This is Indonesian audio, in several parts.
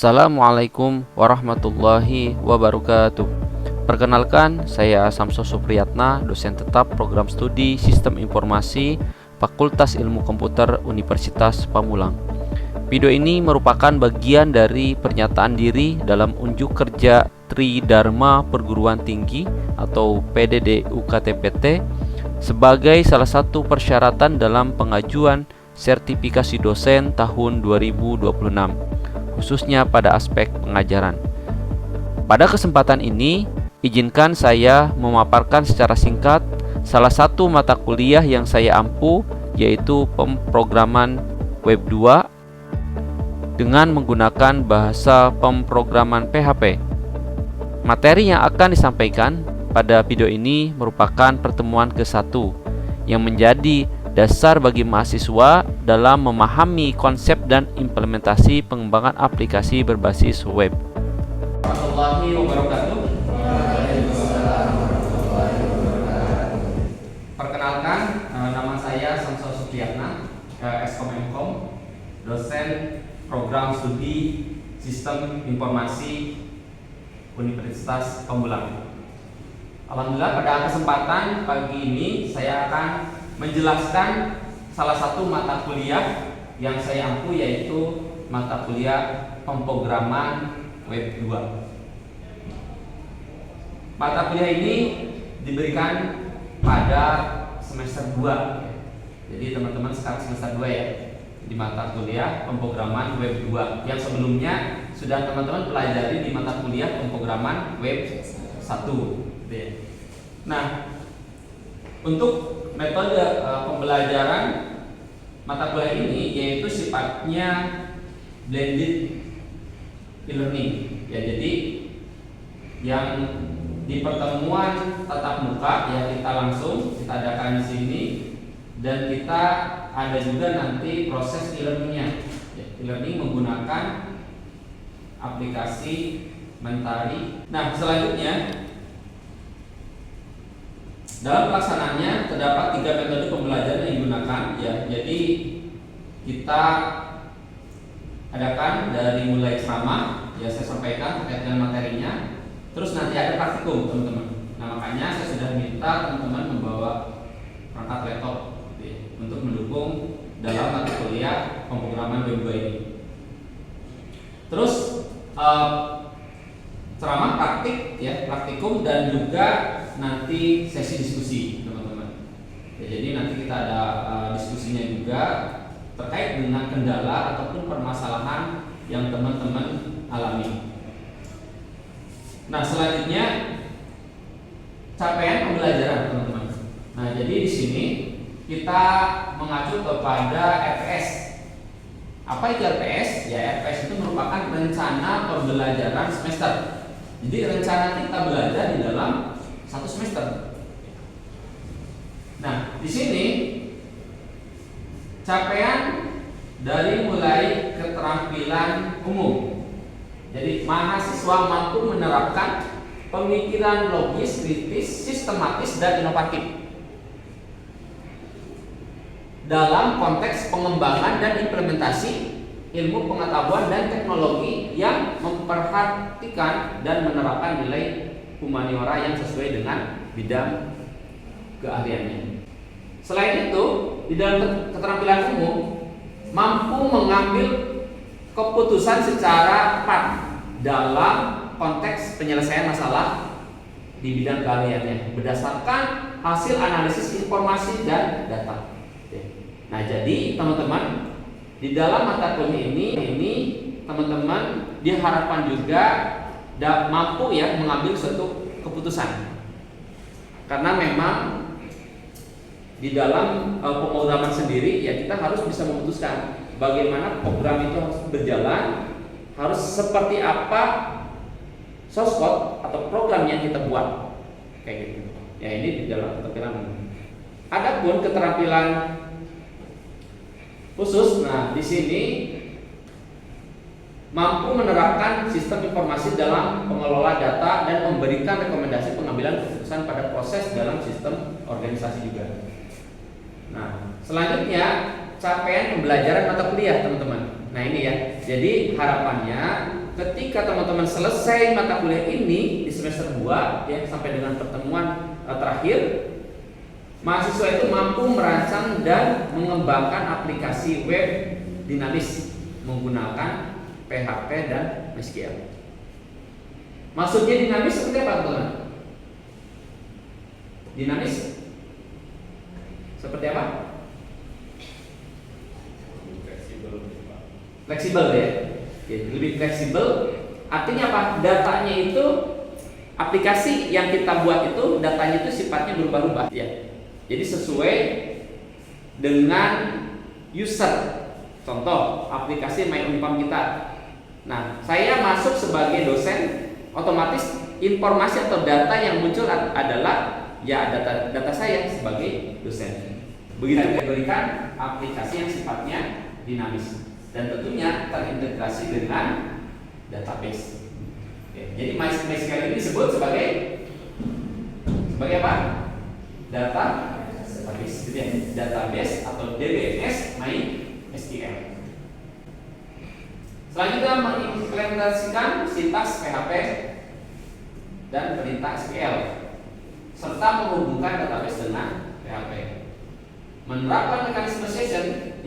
Assalamualaikum warahmatullahi wabarakatuh. Perkenalkan, saya Samso Supriyatna, dosen tetap program studi Sistem Informasi Fakultas Ilmu Komputer Universitas Pamulang. Video ini merupakan bagian dari pernyataan diri dalam unjuk kerja Tridharma Perguruan Tinggi atau PDD UKT-PT sebagai salah satu persyaratan dalam pengajuan sertifikasi dosen tahun 2026, khususnya pada aspek pengajaran. Pada kesempatan ini, izinkan saya memaparkan secara singkat salah satu mata kuliah yang saya ampu, yaitu pemrograman Web 2 dengan menggunakan bahasa pemrograman PHP. Materi yang akan disampaikan pada video ini merupakan pertemuan ke-1 yang menjadi dasar bagi mahasiswa dalam memahami konsep dan implementasi pengembangan aplikasi berbasis web. Warahmatullahi wabarakatuh. Perkenalkan, nama saya Samso Supriyatna, Skom, dosen program studi Sistem Informasi Universitas Pamulang. Alhamdulillah, pada kesempatan pagi ini saya akan menjelaskan salah satu mata kuliah yang saya ampu, yaitu mata kuliah pemrograman Web 2. Mata kuliah ini diberikan pada semester 2. Jadi teman-teman sekarang semester 2 ya, di mata kuliah pemrograman Web 2 yang sebelumnya sudah teman-teman pelajari di mata kuliah pemrograman Web 1. Nah, untuk metode pembelajaran mata kuliah ini yaitu sifatnya blended e-learning ya. Jadi yang di pertemuan tatap muka ya kita adakan di sini, dan kita ada juga nanti proses e-learningnya ya, e-learning menggunakan aplikasi Mentari. Nah, selanjutnya dalam pelaksanaannya terdapat 3 metode pembelajaran yang digunakan ya. Jadi kita adakan dari mulai ceramah ya, saya sampaikan terkait dengan materinya, terus nanti ada praktikum teman-teman. Nah, makanya saya sudah minta teman-teman membawa perangkat laptop ya, untuk mendukung dalam mata kuliah pemrograman Web 2 ini. Terus ceramah, praktik ya, praktikum, dan juga nanti sesi diskusi teman-teman ya. Jadi nanti kita ada diskusinya juga terkait dengan kendala ataupun permasalahan yang teman-teman alami. Nah, selanjutnya capaian pembelajaran teman-teman. Nah, jadi di sini kita mengacu kepada RPS. Apa itu RPS? Ya, RPS itu merupakan rencana pembelajaran semester. Jadi rencana kita belajar di dalam 1 semester. Nah, di sini capaian dari mulai keterampilan umum. Jadi mahasiswa mampu menerapkan pemikiran logis, kritis, sistematis, dan inovatif dalam konteks pengembangan dan implementasi ilmu pengetahuan dan teknologi yang memperhatikan dan menerapkan nilai humaniora yang sesuai dengan bidang keahliannya. Selain itu, di dalam keterampilan umum mampu mengambil keputusan secara tepat dalam konteks penyelesaian masalah di bidang keahliannya berdasarkan hasil analisis informasi dan data. Nah, jadi teman-teman, di dalam mata kuliah ini teman-teman diharapkan juga mampu ya mengambil suatu keputusan, karena memang di dalam pemrograman sendiri ya kita harus bisa memutuskan bagaimana program itu harus berjalan, harus seperti apa source code atau program yang kita buat kayak gitu ya. Ini di dalam keterampilan. Adapun keterampilan khusus, nah di sini mampu menerapkan sistem informasi dalam pengelola data dan memberikan rekomendasi pengambilan keputusan pada proses dalam sistem organisasi juga. Nah, selanjutnya capaian pembelajaran mata kuliah teman-teman. Nah, ini ya. Jadi harapannya ketika teman-teman selesai mata kuliah ini di semester 2 ya sampai dengan pertemuan terakhir, mahasiswa itu mampu merancang dan mengembangkan aplikasi web dinamis menggunakan PHP dan MySQL. Maksudnya dinamis seperti apa, teman-teman? Dinamis seperti apa? Fleksibel ya. Lebih fleksibel. Artinya apa? Datanya itu, aplikasi yang kita buat itu datanya itu sifatnya berubah-ubah ya. Jadi sesuai dengan user. Contoh aplikasi MyUnpam kita. Nah, saya masuk sebagai dosen, otomatis informasi atau data yang muncul adalah ya data saya sebagai dosen. Begitu kategorikan aplikasi yang sifatnya dinamis dan tentunya terintegrasi dengan database. Oke, jadi MySQL ini disebut sebagai apa? Database, gitu ya. Database atau DBMS MySQL. Selanjutnya mengimplementasikan sintaks PHP dan perintah SQL serta menghubungkan database dengan PHP. Menerapkan mekanisme session,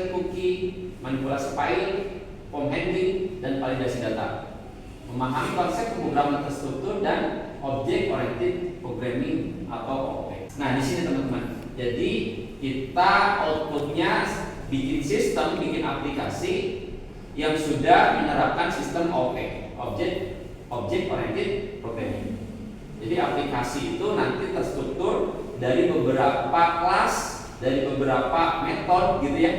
cookie, manipulasi file, form handling, dan validasi data. Memahami konsep pemrograman terstruktur dan object oriented programming atau OOP. Nah, di sini teman-teman. Jadi kita outputnya bikin sistem, bikin aplikasi yang sudah menerapkan sistem OOP, object oriented programming. Jadi aplikasi itu nanti terstruktur dari beberapa kelas, dari beberapa metode gitu ya.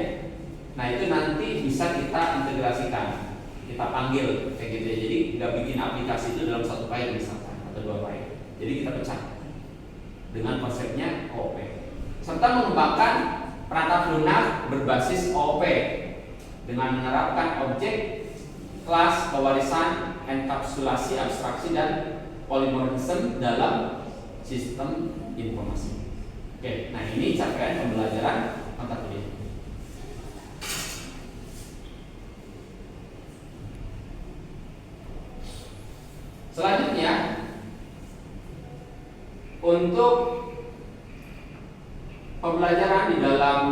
Nah, itu nanti bisa kita integrasikan, kita panggil kayak gitu ya. Jadi nggak bikin aplikasi itu dalam satu file misalkan atau dua file. Jadi kita pecah dengan konsepnya OOP. Serta mengembangkan perangkat lunak berbasis OOP dengan menerapkan objek, kelas, pewarisan, enkapsulasi, abstraksi, dan polymorphism dalam sistem informasi. Oke, nah ini capaian pembelajaran mata kuliah. Selanjutnya untuk pembelajaran di dalam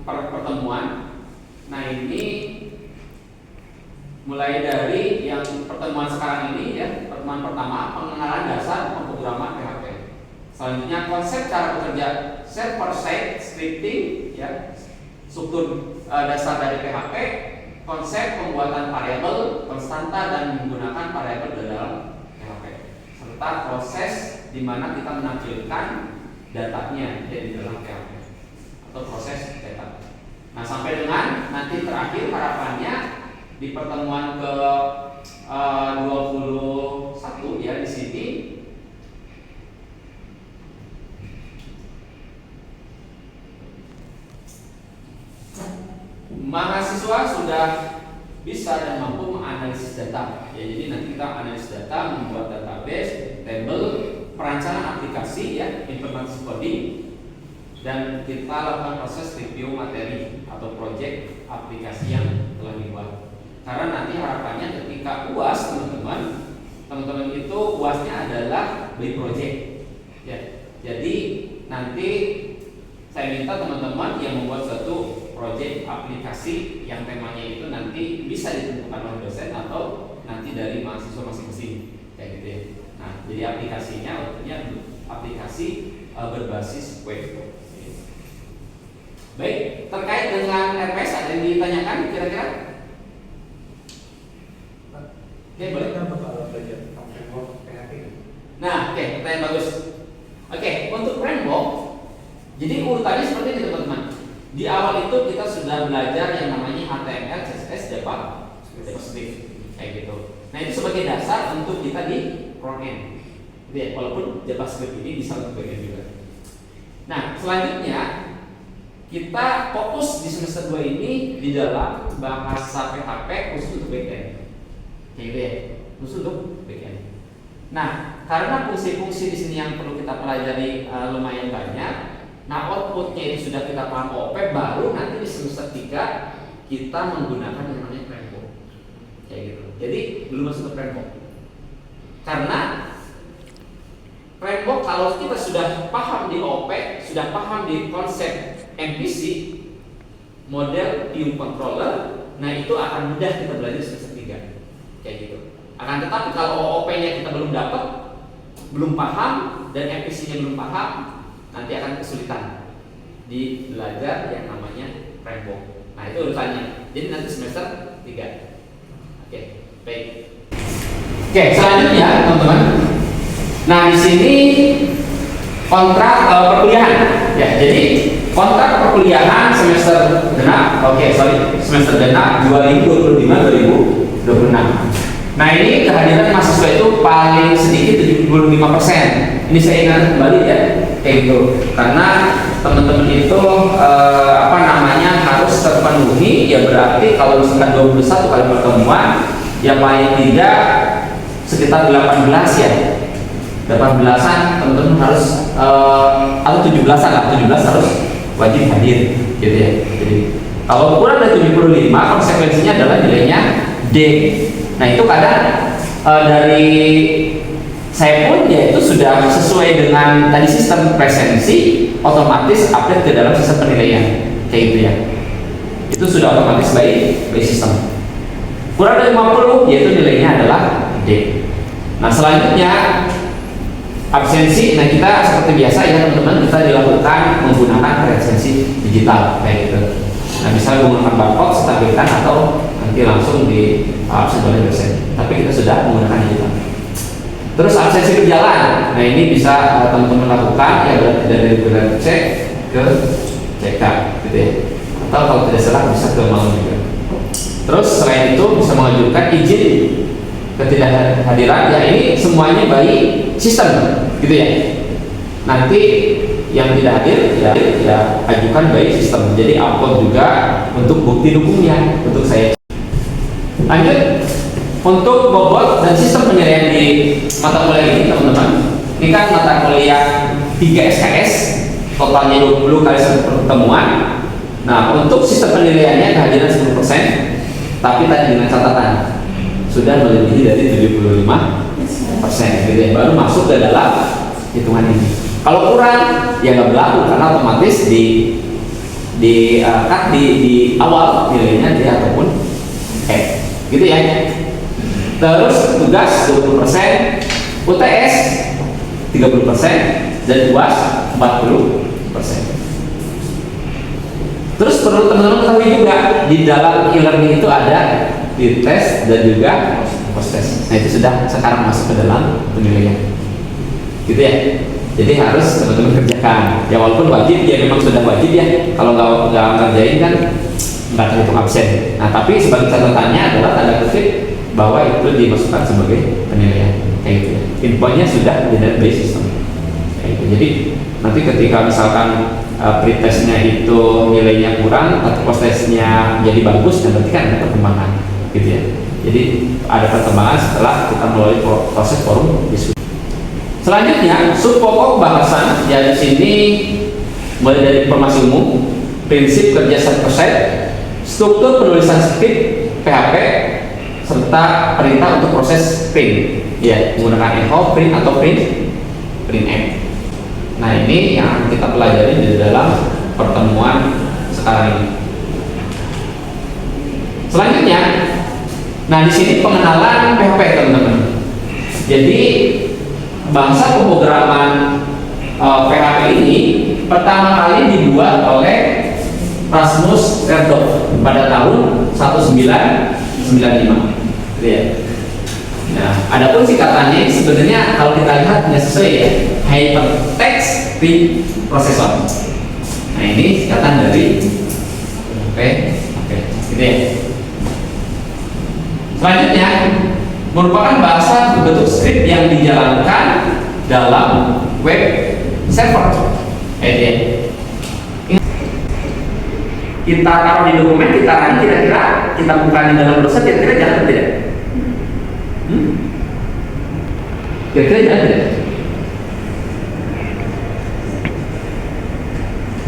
pertemuan. Nah, ini mulai dari yang pertemuan sekarang ini ya, pertemuan pertama pengenalan dasar pemrograman PHP. Selanjutnya konsep cara bekerja server side scripting ya, struktur dasar dari PHP, konsep pembuatan variabel konstanta dan menggunakan variabel dalam PHP, serta proses di mana kita menampilkan datanya ya, di dalam PHP atau proses cetak. Nah, sampai dengan nanti terakhir harapannya di pertemuan ke 21 ya di sini mahasiswa sudah bisa dan mampu menganalisis data. Ya, jadi nanti kita analisis data, membuat database, table, perancangan aplikasi ya, implementasi coding, dan kita lakukan proses review materi atau project aplikasi yang telah dibuat. Karena nanti harapannya ketika UAS teman-teman itu UASnya adalah beli project. Ya, jadi nanti saya minta teman-teman yang membuat suatu project aplikasi yang temanya itu nanti bisa ditentukan oleh dosen atau nanti dari mahasiswa masing-masing kayak gitu ya. Nah, jadi aplikasinya aplikasi berbasis web. Baik, terkait dengan RPS ada yang ditanyakan kira-kira? Oke, boleh. Nah, oke, pertanyaan bagus. Oke, untuk framework, jadi urutannya seperti ini teman-teman. Di awal itu kita sudah belajar yang namanya HTML, CSS, JavaScript, kayak gitu. Nah, itu sebagai dasar untuk kita di front end. Ya, walaupun JavaScript ini bisa untuk bagian juga. Nah, selanjutnya kita fokus di semester 2 ini di dalam bahasa PHP khusus untuk backend. Kayak gitu ya, khusus untuk backend. Nah, karena fungsi-fungsi di sini yang perlu kita pelajari lumayan banyak. Nah, outputnya itu sudah kita paham OOP, baru nanti di semester 3 kita menggunakan yang namanya framework. Kayak gitu. Jadi belum masuk ke framework. Karena framework kalau kita sudah paham di OP, sudah paham di konsep MPC, model view controller, nah itu akan mudah kita belajar semester 3. Kayak gitu. Akan tetapi kalau OP-nya kita belum dapat, belum paham, dan MPC-nya belum paham, nanti akan kesulitan di belajar yang namanya framework. Nah itu urutannya. Jadi nanti semester 3. Oke, baik. Oke, selanjutnya teman-teman. Nah di sini kontrak perkuliahan. Ya, jadi kontrak perkuliahan semester genap. Semester genap 2025-2026. Nah ini kehadiran mahasiswa itu paling sedikit 75%. Ini saya ingat kembali ya, kayak gitu. Karena teman-teman itu harus terpenuhi, ya berarti kalau misalkan 21 kali pertemuan, ya paling tidak sekitar 18 ya. 18-an teman-teman harus atau 17-an lah, 17 harus wajib hadir gitu ya. Jadi kalau kurang dari 75, konsekuensinya adalah nilainya D. Nah itu kadang dari saya pun ya itu sudah sesuai dengan tadi sistem presensi, otomatis update ke dalam sistem penilaian kayak gitu ya. Itu sudah otomatis by sistem. Kurang dari 50 yaitu nilainya adalah D. Nah selanjutnya absensi. Nah kita seperti biasa ya teman-teman, kita dilakukan menggunakan presensi digital kayak gitu. Nah bisa menggunakan barcode, stabilkan atau nanti langsung di absen oleh dosen. Tapi kita sudah menggunakan digital. Terus absensi berjalan. Nah ini bisa teman-teman lakukan ya, berarti dari bulan cek ke CK gitu ya. Atau kalau tidak salah bisa ke malam juga. Terus selain itu bisa mengajukan izin ketidakhadiran. Ya ini semuanya by sistem gitu ya. Nanti yang tidak hadir ya ajukan by sistem. Jadi upload juga untuk bukti dukungnya untuk saya. Lanjut untuk bobot dan sistem penilaian di mata kuliah ini teman-teman. Ini kan mata kuliah 3 SKS, totalnya 20 kali satu pertemuan. Nah untuk sistem penilaiannya kehadiran 10%, tapi tadi dengan catatan sudah melebihi dari 75% gitu ya, baru masuk ke dalam hitungan ini. Kalau kurang ya nggak berlaku karena otomatis di awal nilainya D ataupun F gitu ya. Terus tugas 20%, UTS 30%, dan UAS 40%. Terus perlu teman-teman ketahui juga di dalam e-learning itu ada tes dan juga post-test. Nah itu sudah sekarang masuk ke dalam penilaian gitu ya. Jadi harus teman-teman kerjakan ya, walaupun wajib ya, memang sudah wajib ya. Kalau nggak ngerjain kan nggak terhitung absen. Nah tapi sebagai catatannya adalah tanda kutip bahwa itu dimasukkan sebagai penilaian kayak gitu ya. Infonya sudah di database system kayak gitu. Jadi nanti ketika misalkan pretestnya itu nilainya kurang atau posttestnya jadi bagus, dan berarti kan ada perkembangan gitu ya. Jadi ada perkembangan setelah kita melalui proses forum diskusi. Selanjutnya sub pokok bahasan ya, di sini mulai dari informasi umum, prinsip kerja set, struktur penulisan skrip PHP, serta perintah untuk proses print ya, menggunakan echo, print atau print M. Nah ini yang kita pelajari di dalam pertemuan sekarang ini. Selanjutnya, nah di sini pengenalan PHP teman-teman. Jadi bahasa pemrograman PHP ini pertama kali dibuat oleh Rasmus Rerdorf pada tahun 1995. Gitu ya. Nah, adapun singkatannya sebenarnya kalau kita lihat tidak sesuai ya, Hypertext Preprocessor. Nah ini singkatan dari oke, gitu ya. Selanjutnya merupakan bahasa berbentuk script yang dijalankan dalam web server. Kita taruh di dokumen, kita run, kira-kira kita buka di dalam browser, kira-kira jalan atau tidak? Kira-kira jalan tidak?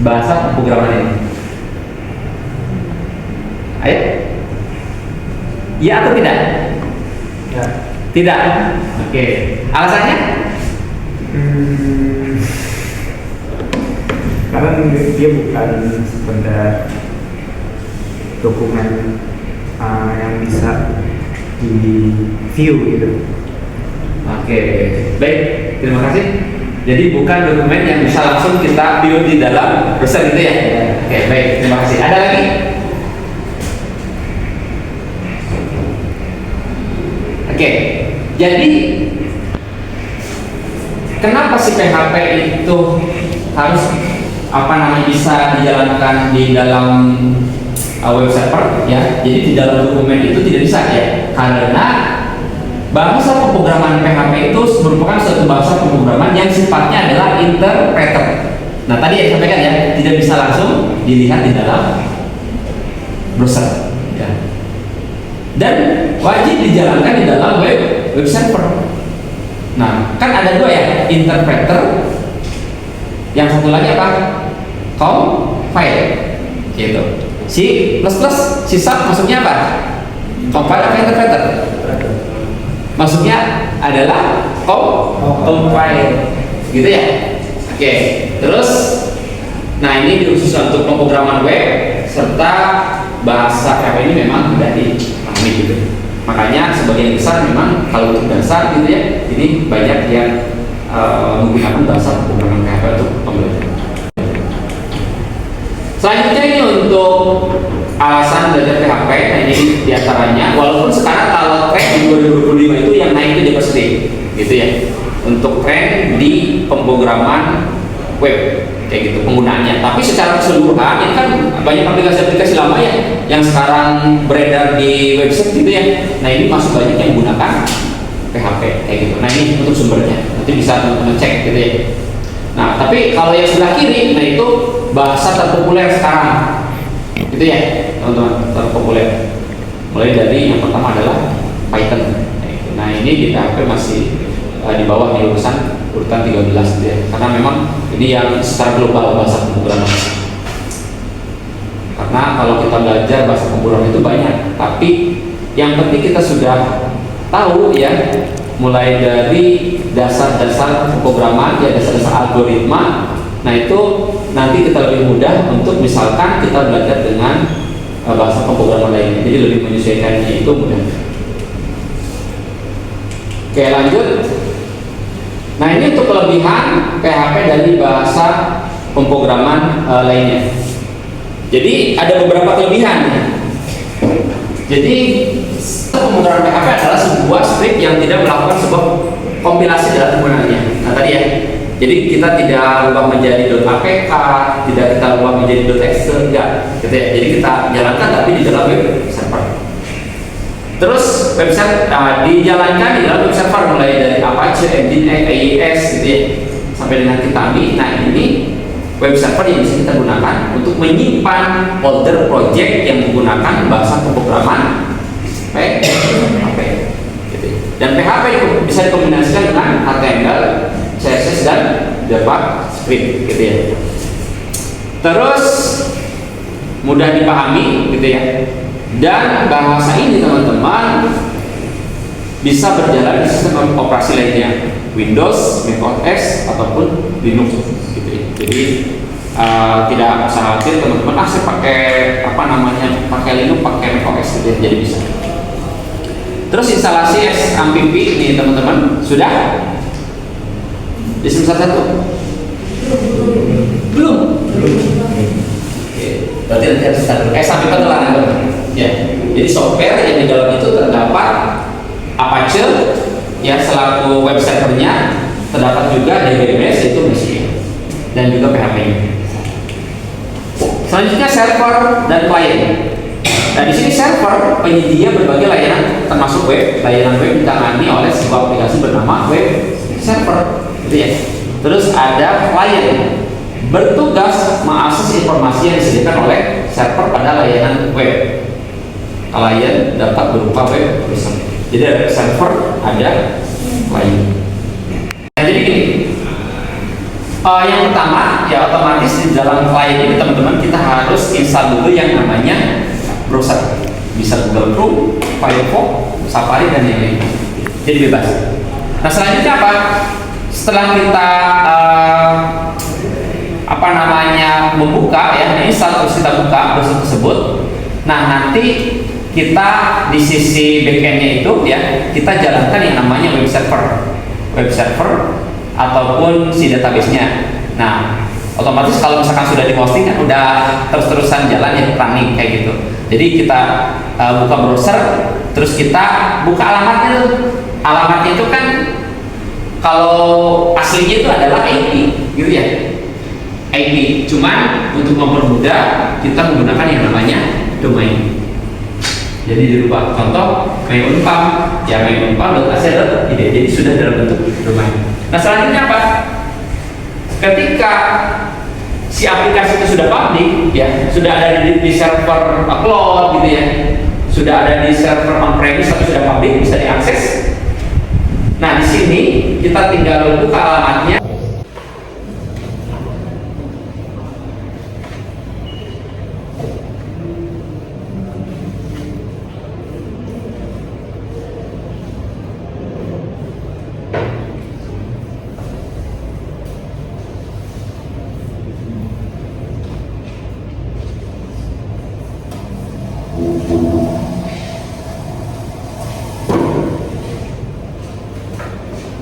Bahasa pemrograman ini. Ayo, iya atau tidak? Ya. Tidak. Oke. Alasannya? Karena dia bukan sekedar dokumen yang bisa di view gitu. Oke, baik, terima kasih. Jadi bukan dokumen yang bisa langsung kita view di dalam browser gitu ya? Oke, baik, terima kasih. Ada lagi? Oke, jadi kenapa sih PHP itu harus bisa dijalankan di dalam web server ya? Jadi di dalam dokumen itu tidak bisa ya, karena bahasa pemrograman PHP itu merupakan suatu bahasa pemrograman yang sifatnya adalah interpreter. Nah, tadi yang sampaikan ya, tidak bisa langsung dilihat di dalam browser ya. Dan wajib dijalankan di dalam web server. Nah, kan ada dua ya, interpreter. Yang satu lagi apa? Compile. Gitu. C++, C# maksudnya apa? Compile apa interpreter? Maksudnya adalah compile, gitu ya. Oke, terus, nah ini khusus untuk pemrograman web serta bahasa PHP ini memang tidak dipahami gitu. Makanya sebagian besar memang kalau untuk dasar gitu ya, ini banyak yang menggunakan bahasa pemrograman PHP untuk pembelajaran. Selanjutnya ini untuk alasan belajar PHP, nah ini diantaranya, walaupun sekarang kalau tren di 2025 itu yang naik itu JavaScript, gitu ya, untuk tren di pemrograman web, kayak gitu penggunaannya. Tapi secara keseluruhan ini kan banyak aplikasi-aplikasi lama ya, yang sekarang beredar di website gitu ya. Nah ini masih banyak yang menggunakan PHP, kayak gitu. Nah ini untuk sumbernya, nanti bisa teman-teman cek gitu ya. Nah tapi kalau yang sebelah kiri, nah itu bahasa terpopuler sekarang. Itu ya teman-teman, terpopuler. Mulai dari yang pertama adalah Python. Nah ini di PHP masih di bawah di urutan 13 gitu ya. Karena memang ini yang secara global bahasa pemrograman. Karena kalau kita belajar bahasa pemrograman itu banyak, tapi yang penting kita sudah tahu ya, mulai dari dasar-dasar pemrograman ya, dasar-dasar algoritma. Nah itu nanti kita lebih mudah untuk misalkan kita belajar dengan bahasa pemrograman lainnya, jadi lebih menyesuaikannya itu mudah. Oke lanjut. Nah ini untuk kelebihan PHP dari bahasa pemrograman lainnya. Jadi ada beberapa kelebihan. Jadi pemrograman PHP adalah sebuah script yang tidak melakukan sebuah kompilasi dalam penggunaannya. Nah tadi ya. Jadi kita tidak ubah menjadi .apk, tidak kita ubah menjadi .exe, enggak. Gitu ya. Jadi kita jalankan tapi di dalam web server. Terus website dijalankan di dalam web server mulai dari Apache, Nginx, AES gitu ya, sampai dengan Kitami. Nah ini web server yang bisa kita gunakan untuk menyimpan folder project yang menggunakan bahasa pemrograman PHP. Gitu. Dan PHP itu bisa dikombinasikan dengan HTML, CSS dan JavaScript gitu ya. Terus mudah dipahami gitu ya. Dan bahasa ini teman-teman bisa berjalan di sistem operasi lainnya, Windows, macOS ataupun Linux gitu ya. Jadi tidak usah khawatir teman-teman, saya pakai pakai Linux, pakai macOS gitu ya. Jadi bisa. Terus instalasi SAMPP ini teman-teman sudah di semester 1? Belum. Oke, berarti nanti harus start. Sampai penelan ya. Jadi software yang di dalam itu terdapat Apache ya selaku web servernya, terdapat juga DBMS itu Messi dan juga PHP. Selanjutnya server dan klien. Nah di sini server penyedia berbagai layanan termasuk web. Layanan web ditangani oleh sebuah aplikasi bernama web server. Ya. Terus ada klien bertugas mengakses informasi yang disediakan oleh server pada layanan web. Klien dapat berupa web browser. Jadi ada server, ada klien. Nah, jadi gini, yang pertama ya otomatis di dalam klien ini teman-teman kita harus install dulu yang namanya browser. Bisa Google Chrome, Firefox, Safari dan yang lain. jadi bebas. Nah selanjutnya apa? Setelah kita membuka ya, ini terus kita buka browser tersebut. Nah nanti kita di sisi backendnya itu ya, kita jalankan yang namanya web server ataupun si database-nya. Nah otomatis kalau misalkan sudah di hosting kan udah terus-terusan jalan ya, running kayak gitu. Jadi kita buka browser, terus kita buka alamatnya tuh. Alamatnya itu kan kalau aslinya itu adalah IP gitu ya, IP. Cuman untuk mempermudah kita menggunakan yang namanya domain. Jadi dirubah, contoh myunpam ya, myunpam.ac.id, jadi sudah dalam bentuk domain. Nah selanjutnya apa? Ketika si aplikasi itu sudah public ya, sudah ada di server cloud gitu ya, sudah ada di server on-premise atau sudah public, bisa diakses. Nah di sini kita tinggal buka alamatnya.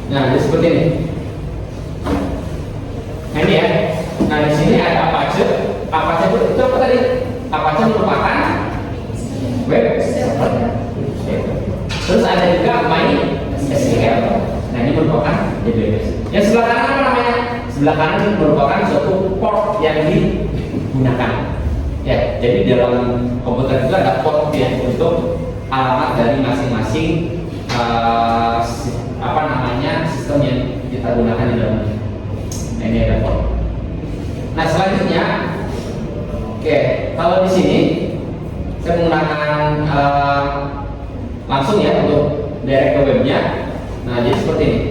Nah, jadi seperti ini. Nah, ini ya. Nah, di sini ada Apache. Apache itu apa tadi? Apache merupakan web server. Terus ada juga MySQL. Nah, ini merupakan database. Yang sebelah kanan apa namanya? Sebelah kanan ini merupakan suatu port yang digunakan. Ya, jadi dalam komputer itu ada port ya untuk alamat dari masing-masing sistem yang kita gunakan di dalamnya. Nah, ini ada port. Nah selanjutnya, oke, kalau di sini saya menggunakan langsung ya untuk direct ke webnya. Nah jadi seperti ini.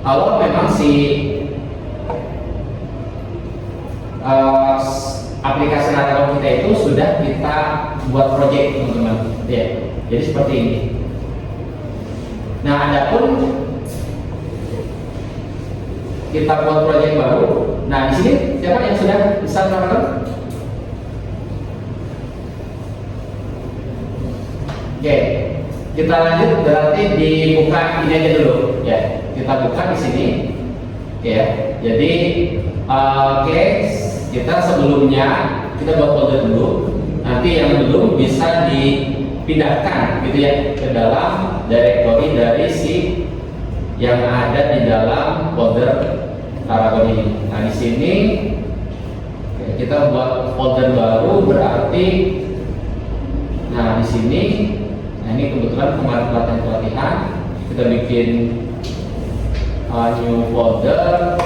Kalau memang si aplikasi narator kita itu sudah kita buat project teman-teman, ya. Jadi seperti ini. Nah adapun kita buat proyek baru. Nah, di sini siapa yang sudah bisa nonton? Oke, kita lanjut berarti dibuka ini aja dulu ya. Kita buka di sini, ya. Jadi, oke, kita sebelumnya kita buat folder dulu. Nanti yang belum bisa dipindahkan, gitu ya, ke dalam directory dari si yang ada di dalam folder Paragon ini. Nah di sini kita buat folder baru berarti, nah di sini, nah ini kebetulan kemarin pelatihan kita bikin new folder,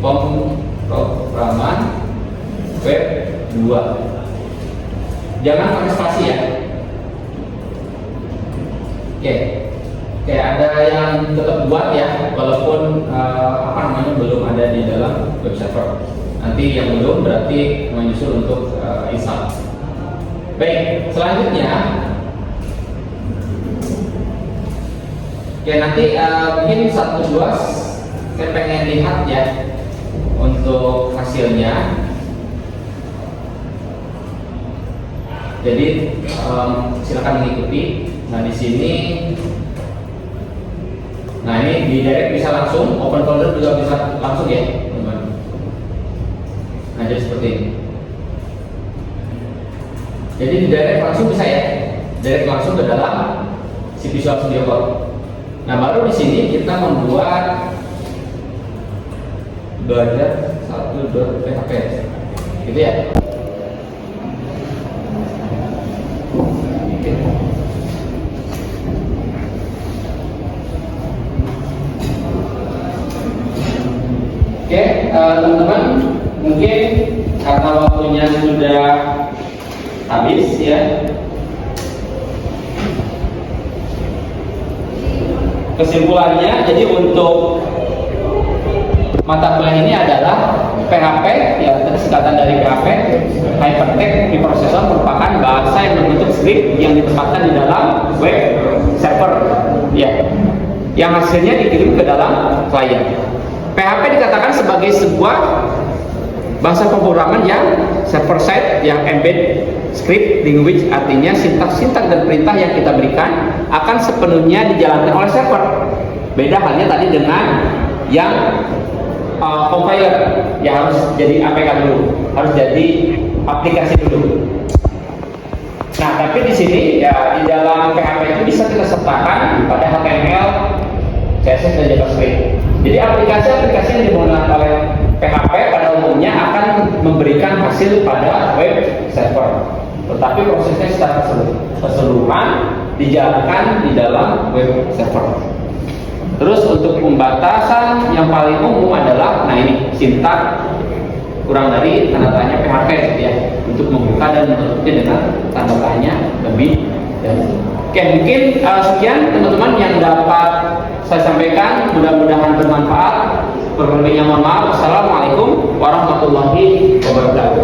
pemrograman web 2. Jangan pakai spasi ya. Oke, ada yang tetap buat ya, walaupun belum ada di dalam web server. Nanti yang belum berarti menyusul untuk install. Baik, selanjutnya, ya nanti mungkin 1-2 saya pengen lihat ya untuk hasilnya. Jadi silakan mengikuti. Nah di sini, nah ini di direct bisa langsung, open folder juga bisa langsung ya teman-teman. Nah jadi seperti ini. Jadi di direct langsung bisa ya, direct langsung ke dalam si Visual Studio Code. Nah baru di sini kita membuat belajar 1.php, gitu ya. Oke, teman-teman, mungkin karena waktunya sudah habis ya. Kesimpulannya, jadi untuk mata kuliah ini adalah PHP, ya singkatan dari PHP, Hypertext Preprocessor merupakan bahasa yang membentuk script yang ditempatkan di dalam web server, ya, yang hasilnya dikirim ke dalam klien. PHP dikatakan sebagai sebuah bahasa pemrograman yang server side, yang embed script language, artinya sintaks dan perintah yang kita berikan akan sepenuhnya dijalankan oleh server. Beda halnya tadi dengan yang compiler, ya harus jadi APK dulu, harus jadi aplikasi dulu. Nah, tapi di sini ya di dalam PHP itu bisa kita sertakan pada HTML, CSS dan JavaScript. Jadi aplikasi-aplikasi yang dimulai oleh PHP pada umumnya akan memberikan hasil pada web server, tetapi prosesnya secara keseluruhan dijalankan di dalam web server. Terus untuk pembatasan yang paling umum adalah, nah ini sintak kurang dari tanda tanya PHP ya, untuk membuka dan menutupnya dengan tanda tanya lebih dari. Oke, mungkin sekian teman-teman yang dapat saya sampaikan, mudah-mudahan bermanfaat. Kurang-lebihnya mohon maaf. Wassalamualaikum warahmatullahi wabarakatuh.